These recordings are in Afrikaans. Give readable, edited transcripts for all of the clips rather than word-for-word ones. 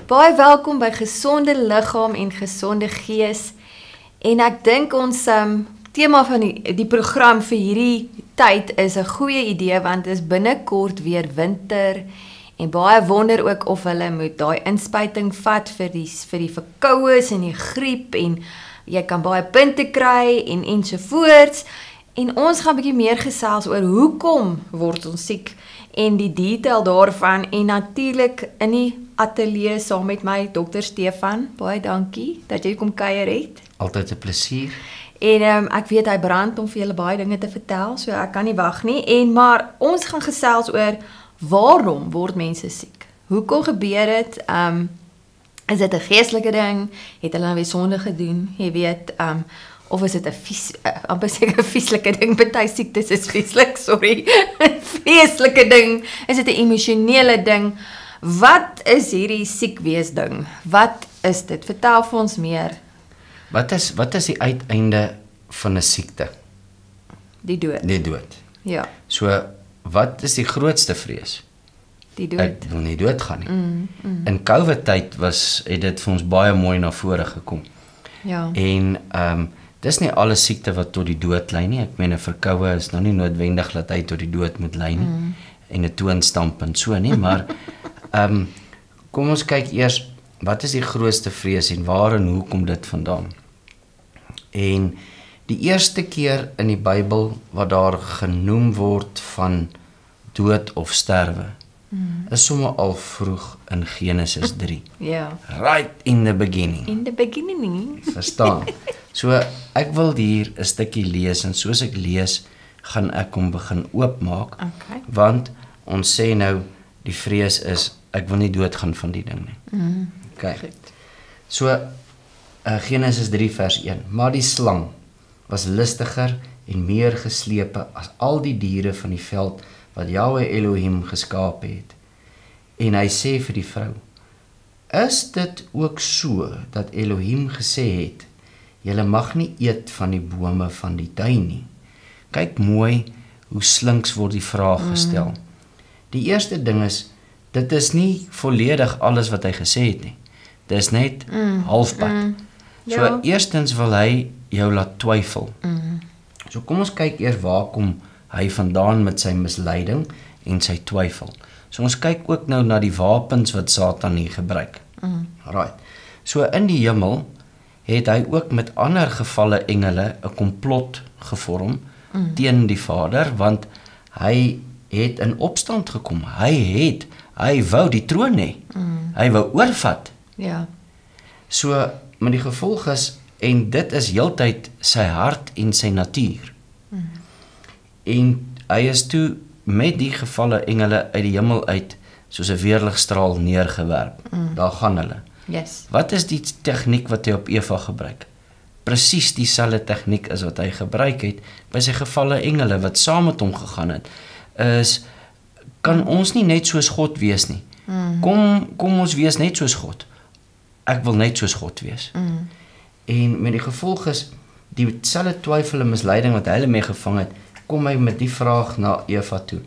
Baie welkom by Gesonde Liggaam en Gesonde Gees. En ek dink ons tema van die program vir hierdie tyd is 'n goeie idee want dit is binnekort weer winter en baie wonder ook of hulle moet daai inspuiting vat vir die verkoues en die griep en jy kan baie punte kry en ensovoorts. En ons gaan 'n bietjie meer gesels oor hoekom word ons siek en die detail daarvan en natuurlik in die ateljee saam met my Dr. Stefan. Baie dankie dat jy kom kuier het. Altyd 'n plesier. En ek weet hy brand om vir julle baie dinge te vertel, so ek kan nie wag nie. Maar ons gaan gesels oor waarom word mense siek? Hoekom gebeur dit? Is dit 'n geestelike ding? Het hulle nou weer sonde gedoen? Jy weet, of is dit 'n amper seker 'n vieslike ding? Party siektes is vieslik, sorry. 'n Vreeslike ding. Is dit 'n emosionele ding? Wat is hierdie siek wees ding? Wat is dit? Vertel vir ons meer. Wat is die uiteinde van 'n siekte? Die dood. Die dood. Ja, So, wat is die grootste vrees? die dood. Ek wil nie doodgaan nie. In COVID tyd het dit vir ons baie mooi na vore gekom. Ja. En dis nie alle siekte wat tot die dood lei nie. Ek meen 'n verkoue is nou nie noodwendig dat hy tot die dood moet lei nie. En 'n toonstamp en so nie, maar kom ons kyk eers wat is die grootste vrees en waar en hoe kom dit vandaan? En die eerste keer in die Bybel wat daar genoem word van dood of sterwe, is sommer al vroeg in Genesis 3. Ja. Right in the beginning. In the beginning. Verstaan? So ek wil hier 'n stukkie lees en soos ek lees, gaan ek hom begin oopmaak. Okay. Want ons sê nou die vrees is ek wil nie doodgaan van die ding nie. Okay. Goed. So Genesis 3 vers 1. Maar die slang was listiger en meer geslepe as al die diere van die veld wat Jahwe Elohim geskaap het. En hy sê vir die vrou: Is dit ook so dat Elohim gesê het, julle mag nie eet van die bome van die tuin nie? Kyk mooi hoe slinks word die vraag gestel. Die eerste ding is, dit is nie volledig alles wat hy gesê het nie. Dit is net halfpad. So Ja. eerstens wil hy jou laat twyfel. So kom ons kyk eers waar kom hy vandaan met sy misleiding en sy twyfel. So ons kyk ook nou na die wapens wat Satan hier gebruik. Right. So in die hemel het hy ook met ander gevalle engele 'n komplot gevorm teen die Vader, want hy het in opstand gekom. Hy wou die troon hê. Hy wou oorvat. Ja. So, maar die gevolg is, en dit is heeltyd sy hart en sy natuur. En hy is toe met die gevalle engele uit die hemel uit, soos 'n weerligstraal neergewerp. Daar gaan hulle. Yes. Wat is die tegniek wat hy op Eva gebruik? Presies dieselfde tegniek as wat hy gebruik het by sy gevalle engele wat saam met hom gegaan het. Kan ons nie net soos God wees nie? Kom ons wees net soos God. Ek wil net soos God wees. En met die gevolg is, dieselfde twyfel en misleiding wat hy mee gevang het, kom hy met die vraag na Eva toe.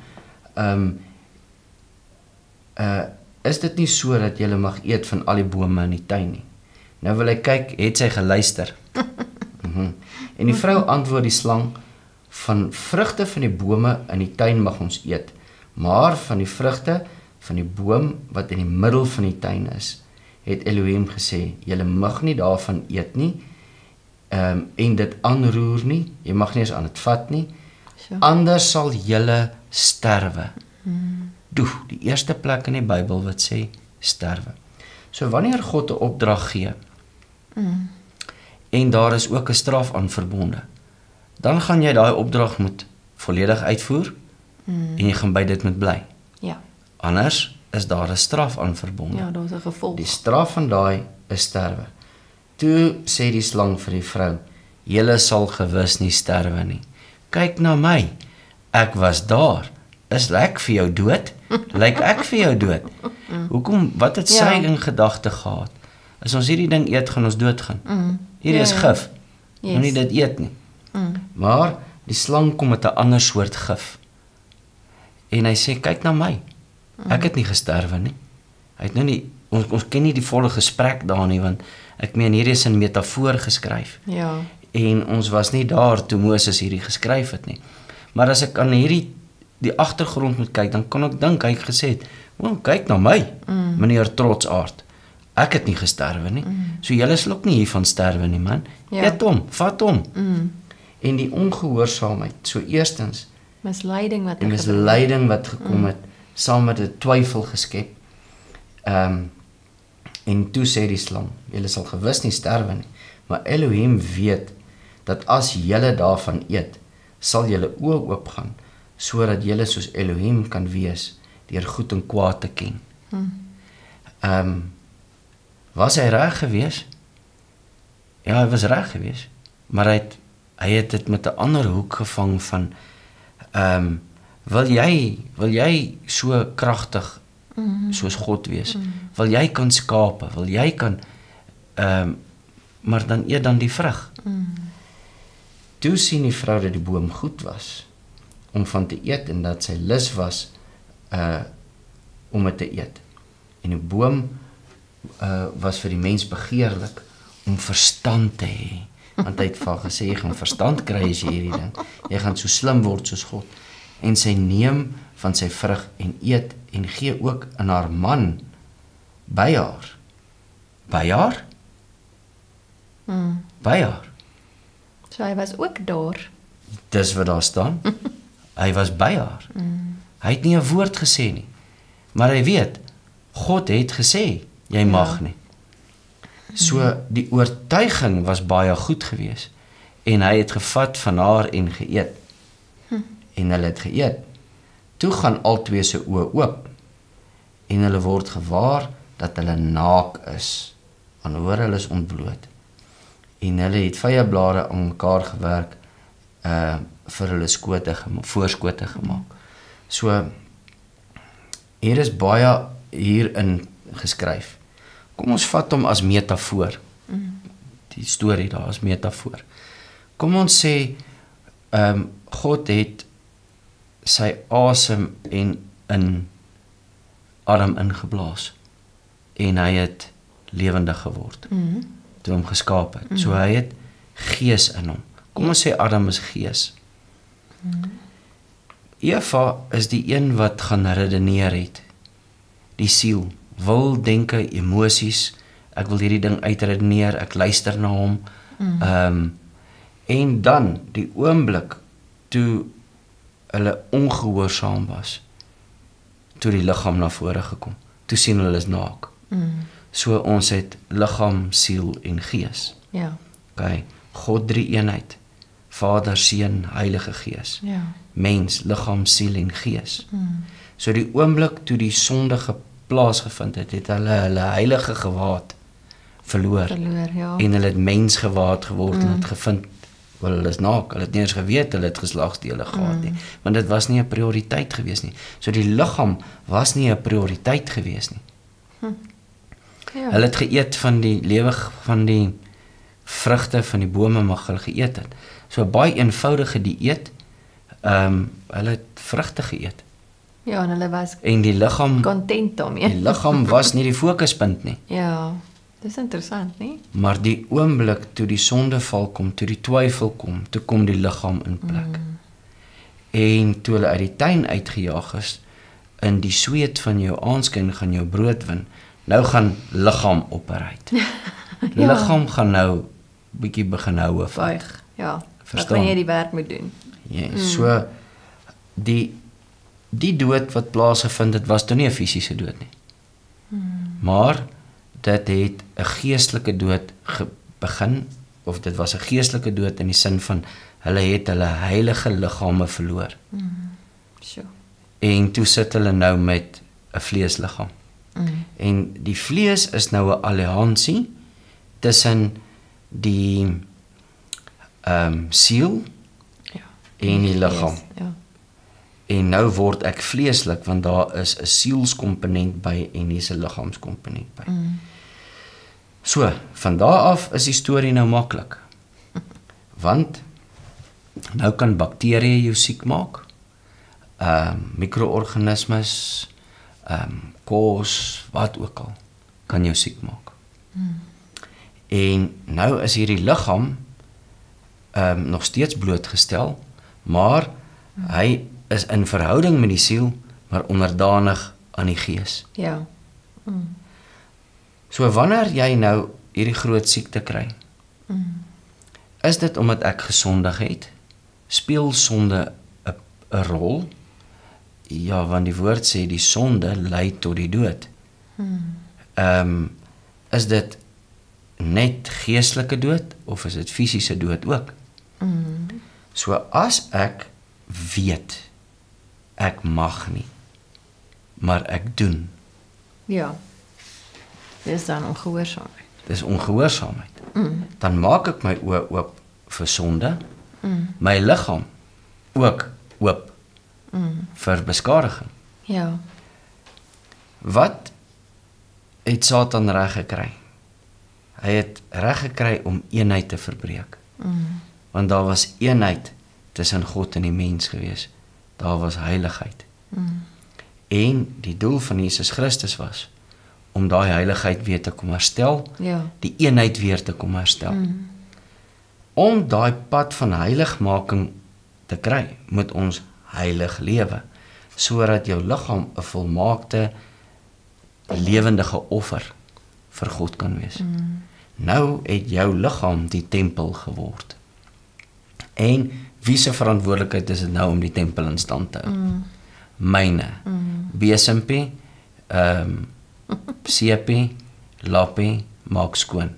Is dit nie so dat jy mag eet van al die bome in die tuin nie? Nou wil hy kyk, het sy geluister. En die vrou antwoord die slang, van vrugte van die bome in die tuin mag ons eet, maar van die vrugte van die boom wat in die middel van die tuin is, het Elohim gesê, julle mag nie daarvan eet nie, en dit aanroer nie, jy mag nie eens aan dit vat nie, anders sal julle sterwe. Die eerste plek in die Bybel wat sê sterwe. So wanneer God 'n opdrag gee, en daar is ook 'n straf aan verbonde, dan gaan jy daai opdrag moet volledig uitvoer, en jy gaan by dit moet bly. Ja. Anders is daar 'n straf aan verbonde. Ja, daar's 'n gevolg. Die straf van daai is sterwe. Toe sê die slang vir die vrou, julle sal gewis nie sterwe nie. Kyk na my, ek was daar. Is ek vir jou dood? Lyk ek vir jou dood? Hoekom, wat het sy in gedagte gehad? As ons hierdie ding eet, gaan ons doodgaan. Hierdie is gif. Moet nie dit eet nie. Maar die slang kom met 'n ander soort gif. En hy sê, kyk na my. Ek het nie gesterwe nie. Hy het nou nie ons ken nie die volle gesprek daar nie, want ek meen hierdie is in metafoor geskryf. Ja. En ons was nie daar toe Moses hierdie geskryf het nie. Maar as ek aan die agtergrond moet kyk, dan kan ek dink hy het gesê, kyk na my, meneer Trotsaard. Ek het nie gesterwe nie. So julle sal ook nie hiervan sterwe nie, man. Eet hom, vat hom. En die ongehoorsaamheid, so eerstens, Misleiding wat die misleiding wat gekom het, saam met 'n twyfel geskep. En toe sê die slang, julle sal gewis nie sterwe nie, maar Elohim weet dat as julle daarvan eet, sal julle oë oopgaan, sodat julle soos Elohim kan wees, deur goed en kwaad te ken. Was hy reg gewees? Ja, hy was reg gewees, maar hy het dit met 'n ander hoek gevang van, wil jy so kragtig soos God wees? Wil jy kan skape? Wil jy kan, maar dan eet dan die vrug. Toe sien die vrou dat die boom goed was om van te eet en dat sy lus was om dit te eet. En die boom was vir die mens begeerlik om verstand te hê. Want hy het vir haar gesê, jy gaan verstand kry as jy hierdie ding. Jy gaan so slim word soos God. En sy neem van sy vrug en eet en gee ook aan haar man by haar. By haar? By haar. So hy was ook daar. Dis wat daar staan. Hy was by haar. Hy het nie 'n woord gesê nie. Maar hy weet, God het gesê, jy mag nie. So die oortuiging was baie goed geweest. En hy het gevat van haar en geëet. En hulle het geëet. Toe gaan albei se oë oop. En hulle word gewaar dat hulle naak is. Want hoor, hulle is ontbloot. En hulle het vyeblare aan mekaar gewerk vir hulle voorskote gemaak. So hier is baie hierin geskryf. Kom ons vat hom as metafoor. Die storie daar as metafoor. Kom ons sê God het sy asem in Adam ingeblaas en hy het lewendig geword. Toe hom geskaap het. So hy het gees in hom. Kom ons sê Adam is gees. Eva is die een wat gaan redeneer het. Die siel, wil, denke, emosies, ek wil hierdie ding uitredeneer, ek luister na hom. En dan die oomblik toe hulle ongehoorsaam was, toe die liggaam na vore gekom, toe sien hulle is naak. So ons het liggaam, siel en gees. Ja. Okay. God drie eenheid, Vader, Seun, Heilige Gees. Ja. Mens, liggaam, siel en gees. So die oomblik toe die sonde plaasgevind het, het hulle heilige gewaad verloor. Ja. En hulle het mens gewaad geword en het gevind, hulle is naak, hulle het nie eens geweet, hulle het geslagsdele gehad nie, want dit was nie 'n prioriteit gewees nie. So die liggaam was nie 'n prioriteit gewees nie. Ja. Hulle het geëet van die van die vrugte van die bome mag hulle geëet het. So baie eenvoudige dieet, hulle het vrugte geëet. Ja, en hulle was En die liggaam, content daarmee. die liggaam was nie die fokuspunt nie. Ja, dis interessant, nie? Maar die oomblik toe die sondeval kom, toe die twyfel kom, toe kom die liggaam in plek. En toe hulle uit die tuin uitgejaag is, in die sweet van jou aanskyn gaan jou brood win. Nou gaan liggaam operate. Ja. Liggaam gaan nou bietjie begin houe vat. Buig, ja. Verstaan. Wanneer jy die werk moet doen. Ja, so die dood wat plaasgevind het, was toe nie 'n fisiese dood nie. Maar dit het 'n geestelike dood begin, of dit was 'n geestelike dood in die sin van hulle het hulle heilige liggame verloor. So. En toe sit hulle nou met 'n vleesliggaam. En die vlees is nou 'n alliansie tussen die siel en die liggaam. Yes, ja. En nou word ek vleeslik want daar is 'n sielskomponent by en hier's 'n liggaamskomponent by. So, van daar af is die storie nou maklik. Want nou kan bakterieë jou siek maak. Mikroorganismes, kos, wat ook al. kan jou siek maak. En nou is hierdie liggaam nog steeds blootgestel, maar hy is in verhouding met die siel, maar onderdanig aan die gees. Ja. So wanneer jy nou hierdie groot siekte kry, is dit omdat ek gesondig het? Speel sonde 'n rol? Ja, want die woord sê die sonde lei tot die dood. Is dit net geestelike dood of is dit fisiese dood ook? So as ek weet ek mag nie, maar ek doen. Ja. Dis dan ongehoorsaamheid. Dis ongehoorsaamheid. Dan maak ek my oë oop vir sonde, my liggaam ook oop vir beskadiging. Ja. Wat het Satan reg gekry? Hy het reg gekry om eenheid te verbreek. Want daar was eenheid tussen God en die mens gewees. Daar was heiligheid. En die doel van Jesus Christus was om daai heiligheid weer te kom herstel, Ja. die eenheid weer te kom herstel. Om daai pad van heiligmaking te kry, moet ons heilig lewe, sodat jou liggaam 'n volmaakte, lewendige offer vir God kan wees. Nou het jou liggaam die tempel geword. En wie se verantwoordelikheid is dit nou om die tempel in stand te hou? Myne. Besempie, sepie, lappie, maak skoon.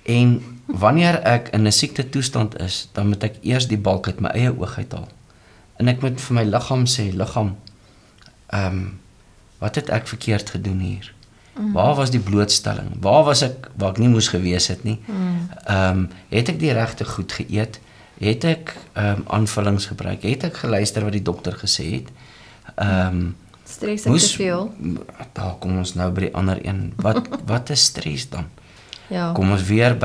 En wanneer ek in 'n siekte toestand is, dan moet ek eers die balk uit my eie oog uithaal. En ek moet vir my liggaam sê, liggaam, wat het ek verkeerd gedoen hier? Waar was die blootstelling? Waar was ek waar ek nie moes gewees het nie? Het ek die regte goed geëet? Het ek aanvullings gebruik? Het ek geluister wat die dokter gesê het? Stres ek te veel? Daar kom ons nou by die ander een. Wat is stres dan? Ja. Kom ons weer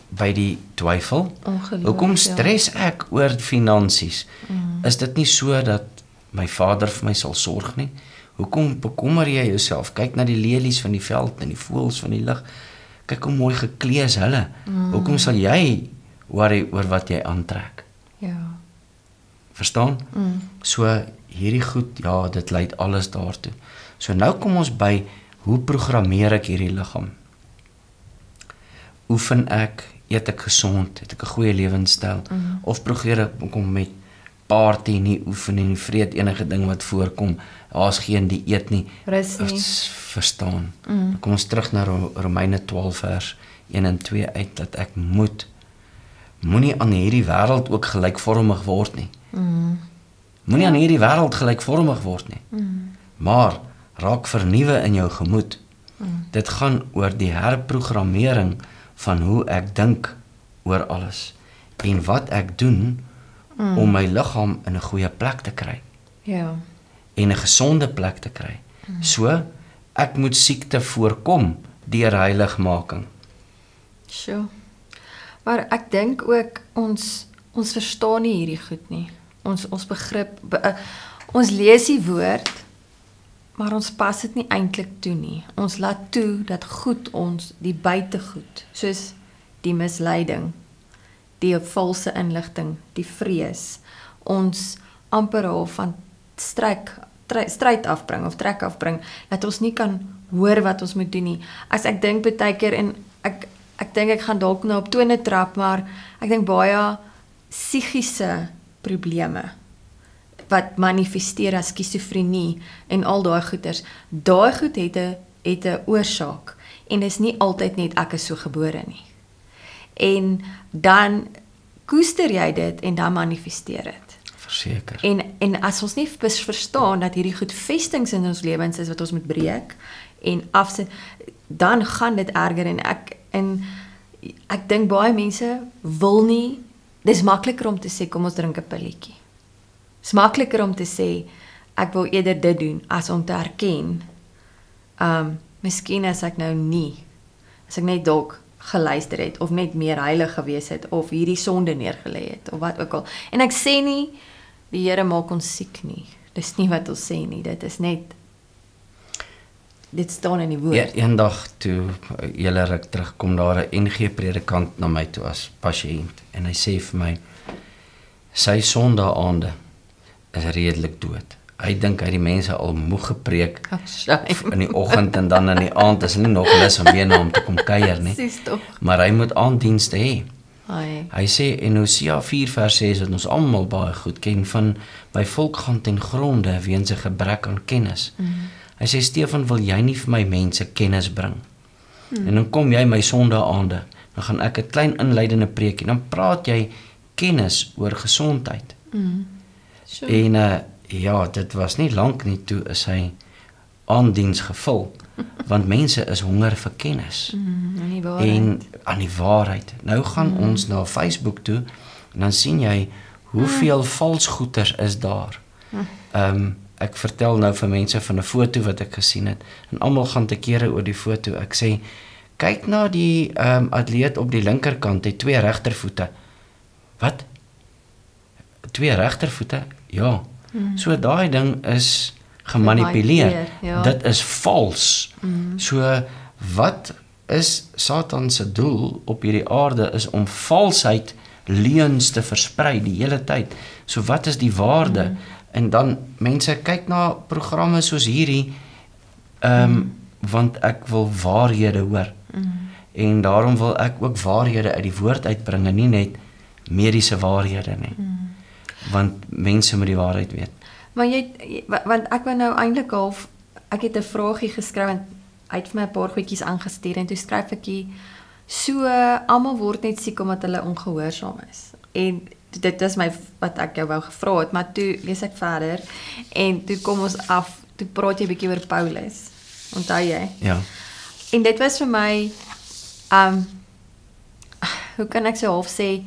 by die twyfel. Ongeloof, Hoekom stres ek oor finansies? Is dit nie so dat my Vader vir my sal sorg nie? Hoekom bekommer jy jouself? Kyk na die lelies van die veld en die voëls van die lug. Kyk hoe mooi geklee is hulle. Hoekom sal jy worry oor wat jy aantrek? Ja. Verstaan? So hierdie goed, ja, dit lei alles daartoe. So nou kom ons by, hoe programmeer ek hierdie liggaam? Oefen ek, eet ek gesond, het ek 'n goeie lewenstyl, of probeer ek kom met party, nie oefen en nie vreet enige ding wat voorkom, daar's geen dieet nie. Rus nie. Verstaan. Dan kom ons terug na Romeine 12 vers 1 en 2 uit, dat ek moenie aan hierdie wêreld ook gelykvormig word nie. Moenie aan hierdie wêreld gelykvormig word nie. Maar raak vernuwe in jou gemoed. Dit gaan oor die herprogrammering van hoe ek dink oor alles en wat ek doen om my liggaam in 'n goeie plek te kry Ja. en 'n gesonde plek te kry. So ek moet siekte voorkom deur heiligmaking. Sjoe. Maar ek dink ook ons verstaan nie hierdie goed nie. Ons begrip ons lees die woord, maar ons pas dit nie eintlik toe nie. Ons laat toe dat goed ons die buitegoed, soos die misleiding, die valse inligting, die vrees, ons amper half van stryd afbring of trek afbring, dat ons nie kan hoor wat ons moet doen nie. As ek dink baie keer, en ek dink ek gaan dalk nou op tone trap, maar ek dink baie psigiese probleme wat manifesteer as skizofrenie en al daai goeters, daai goed het 'n oorsaak en dis nie altyd net ek is so gebore nie. En dan koester jy dit en dan manifesteer dit. Verseker. En as ons nie verstaan dat hierdie goed vestings in ons lewens is wat ons moet breek en afsit, dan gaan dit erger en ek dink baie mense wil nie, dis makliker om te sê kom ons drink 'n pilletjie. Dis makliker om te sê ek wil eerder dit doen as om te erken miskien as ek net dalk geluister het of net meer heilig gewees het of hierdie sonde neergelê het of wat ook al. En ek sê nie die Here maak ons siek nie. Dis nie wat ons sê nie. Dit is net dit staan in die woord. Ja, eendag toe julle ruk terug kom daar 'n NG predikant na my toe as pasiënt en hy sê vir my sy sondaande is redelik dood. Hy dink hy die mense al moeg gepreek in die oggend en dan in die aand is hulle nie nog lus om weer na hom te kom kuier nie. Presies tog. Maar hy moet aanddienste hê. Ai. Hy sê en Hosea 4:6 wat ons almal baie goed ken van my volk gaan ten gronde weens 'n gebrek aan kennis. Hy sê Stefan, wil jy nie vir my mense kennis bring? En dan kom jy my sondaande, dan gaan ek 'n klein inleidende preekie, dan praat jy kennis oor gesondheid. Sure. En ja, dit was nie lank nie toe is hy aandiens gevul, want mense is honger vir kennis. En die waarheid. En aan die waarheid. Nou gaan ons na Facebook toe en dan sien jy hoeveel valsgoeters is daar. Ek vertel nou vir mense van 'n foto wat ek gesien het en almal gaan te kere oor die foto. Ek sê kyk na die atleet op die linkerkant, hy 2 regtervoete. Wat? 2 regtervoete? Ja. So daai ding is gemanipuleer. Ja. Dit is vals. So wat is Satan se doel op hierdie aarde is om valsheid, leuns te versprei die hele tyd. So wat is die waarde? En dan mense kyk na programme soos hierdie want ek wil waarhede hoor. En daarom wil ek ook waarhede uit die woord uitbring en nie net mediese waarhede nie. Want mense moet die waarheid weet. Maar want ek wou nou eintlik half ek het 'n vraagie geskryf en hy het vir my 'n paar goedjies aangestuur en toe skryf ek so almal word net siek omdat hulle ongehoorsaam is. En dit is my wat ek jou wou gevra het, maar toe lees ek verder en toe kom ons af, toe praat jy 'n bietjie oor Paulus. Onthou jy? Ja. En dit was vir my hoe kan ek so half sê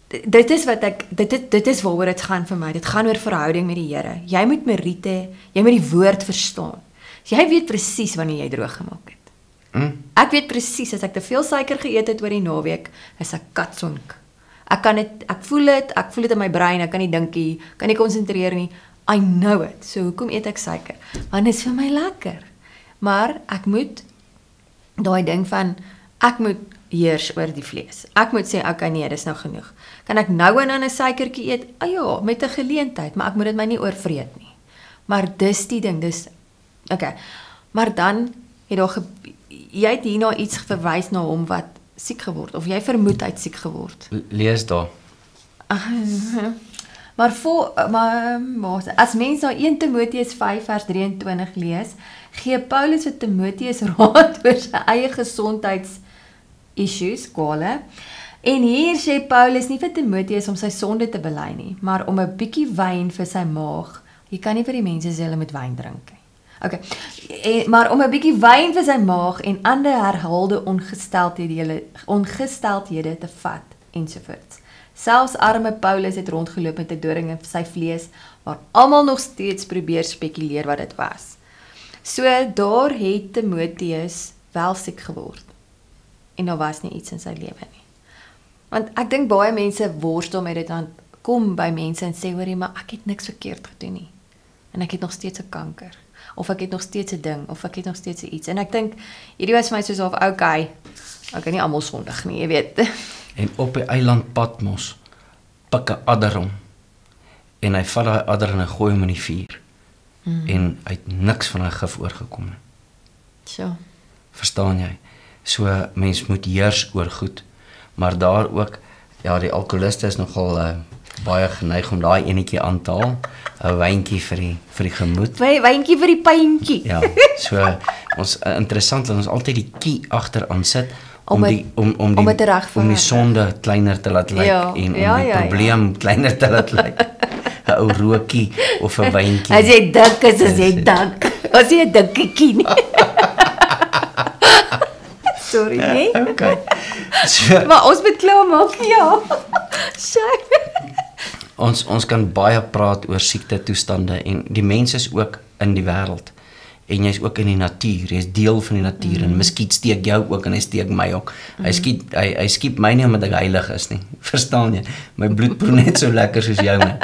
dit is wat ek dit is waaroor dit gaan vir my. Dit gaan oor verhouding met die Here. Jy moet Meriete, jy moet die woord verstaan. Jy weet presies wanneer jy droog gemaak het. Ek weet presies as ek te veel suiker geëet het oor die naweek, is ek katsonk. Ek voel dit in my brein, ek kan nie dink nie, kan nie konsentreer nie. I know it. So hoekom eet ek suiker? Want dit is vir my lekker. Maar ek moet daai ding van ek moet heers oor die vlees. Ek moet sê okay nee, dis nou genoeg. Kan ek nou en dan 'n suikertjie eet? Ja, met 'n geleentheid, maar ek moet dit my nie oorvreet nie. Maar dis die ding, dis okay. Maar dan het daar jy het hierna iets verwys na hom wat siek geword of jy vermoed hy het siek geword. Lees daar. Maar as mens na 1 Timoteus 5 vers 23 lees, gee Paulus vir Timoteus raad oor sy eie gesondheidsissues, kwale. En hier sê Paulus nie vir Timoteus om sy sonde te bely nie, maar om 'n bietjie wyn vir sy maag. Jy kan nie vir die mense sê hulle moet wyn drink nie. Okay. Maar om 'n bietjie wyn vir sy maag en ander herhaalde ongesteldhede te vat ensovoorts. Selfs arme Paulus het rondgeloop met 'n doring in sy vlees waar almal nog steeds probeer spekuleer wat dit was. So daar het Timoteus wel siek geword. En daar was nie iets in sy lewe nie. Want ek dink baie mense worstel met dit dan kom by mense en sê hoorie maar ek het niks verkeerd gedoen nie. En ek het nog steeds 'n kanker of ek het nog steeds 'n ding of ek het nog steeds iets. En ek dink hierdie was vir my soos of okay, nie almal sondig nie, jy weet. En op die eiland Patmos pik 'n adder hom en hy vat daai adder en hy gooi hom in die vuur. En hy het niks van 'n gif oorgekom nie. So. Verstaan jy? So mens moet heers oor goed, maar daar ook ja, die alkoholiste is nogal baie geneig om daai enetjie aan te haal, 'n wyntjie vir die gemoed. Wyntjie vir die pyntjie. Ja, so ons interessant dat ons altyd die kie agteraan sit om die sonde kleiner te laat lyk en om die probleem kleiner te laat lyk. 'n Ou rookie of 'n wyntjie. As jy dik is, as jy dik. As jy 'n dikkie nie. Sorry, nee. Okay. So, maar ons moet klaar maak, ja. Ons kan baie praat oor siekte toestande en die mens is ook in die wêreld. En jy's ook in die natuur, jy's deel van die natuur en miskien steek jou ook en hy steek my ook. Hy skiep my nie omdat ek heilig is nie. Verstaan jy? My bloed proe net so lekker soos joune.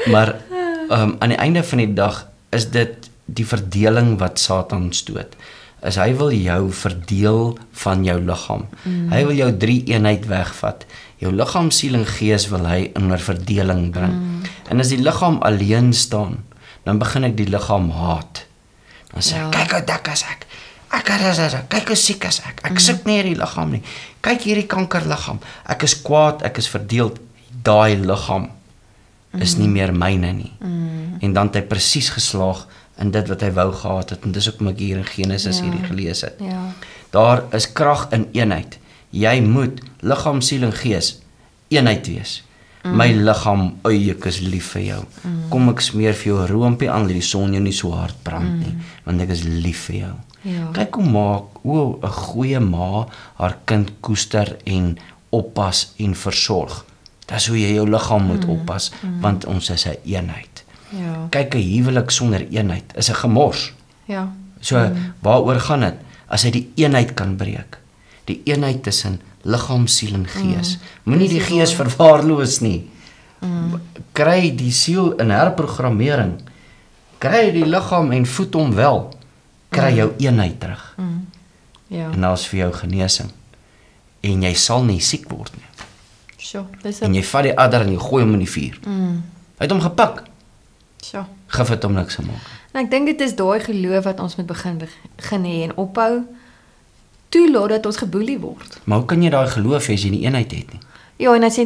Maar aan die einde van die dag is dit die verdeling wat Satan stoot. Is hy wil jou verdeel van jou liggaam. Hy wil jou 3 eenheid wegvat. Jou liggaam, siel en gees wil hy in 'n verdeling bring. En as die liggaam alleen staan, dan begin ek die liggaam haat. Dan sê ek, kyk hoe dik is ek. Kyk hoe siek is ek. Ek sit nie hierdie liggaam nie. Kyk hierdie kankerliggaam. Ek is kwaad, ek is verdeeld. Daai liggaam is nie meer myne nie. En dan het hy presies geslaag in dit wat hy wou gehad het. En dis ook wat ek hier in Genesis hierdie gelees het. Ja. Daar is krag in eenheid. Jy moet liggaam, siel en gees eenheid wees. My liggaam, oei, ek is lief vir jou. Kom ek smeer vir jou 'n roompie aan, dat die son jou nie so hard brand nie, want ek is lief vir jou. Ja. Kyk hoe 'n goeie ma haar kind koester en oppas en versorg. Dis hoe jy jou liggaam moet oppas, want ons is 'n eenheid. Ja. Kyk, 'n huwelik sonder eenheid is 'n gemors. Ja. So, waaroor gaan dit? As hy die eenheid kan breek. Die eenheid tussen liggaam, siel en gees. Moenie die gees verwaarloos nie. Kry die siel in herprogrammering. Kry die liggaam en voed hom wel. Kry jou eenheid terug. Ja. En daar's vir jou genesing. En jy sal nie siek word nie. Sjoe, dis En jy vat die adder en jy gooi hom in die vuur. Hy het hom gepik. Sjoe. Gif het hom niks gemaak. En ek dink dit is daai geloof wat ons moet begin hê en ophou toelaat dat ons geboelie word. Maar hoe kan jy daai geloof hê as jy nie eenheid het nie? Ja, en as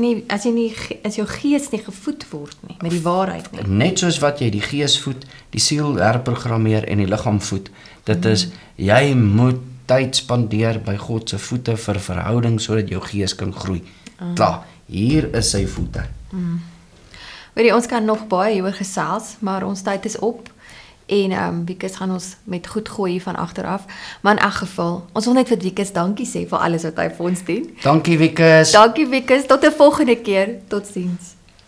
jou gees nie gevoed word nie met die waarheid nie. Net soos wat jy die gees voed, die siel herprogrammeer en die liggaam voed. Dit is jy moet tyd spandeer by God se voete vir verhouding sodat jou gees kan groei. Klaar, hier is sy voete. Weet jy, ons kan nog baie hieroor gesels, maar ons tyd is op. En Wikus gaan ons met goed gooi van agteraf. Maar in elk geval, ons wil net vir Wikus dankie sê vir alles wat hy vir ons doen. Dankie Wikus. Dankie Wikus, tot 'n volgende keer. Totsiens.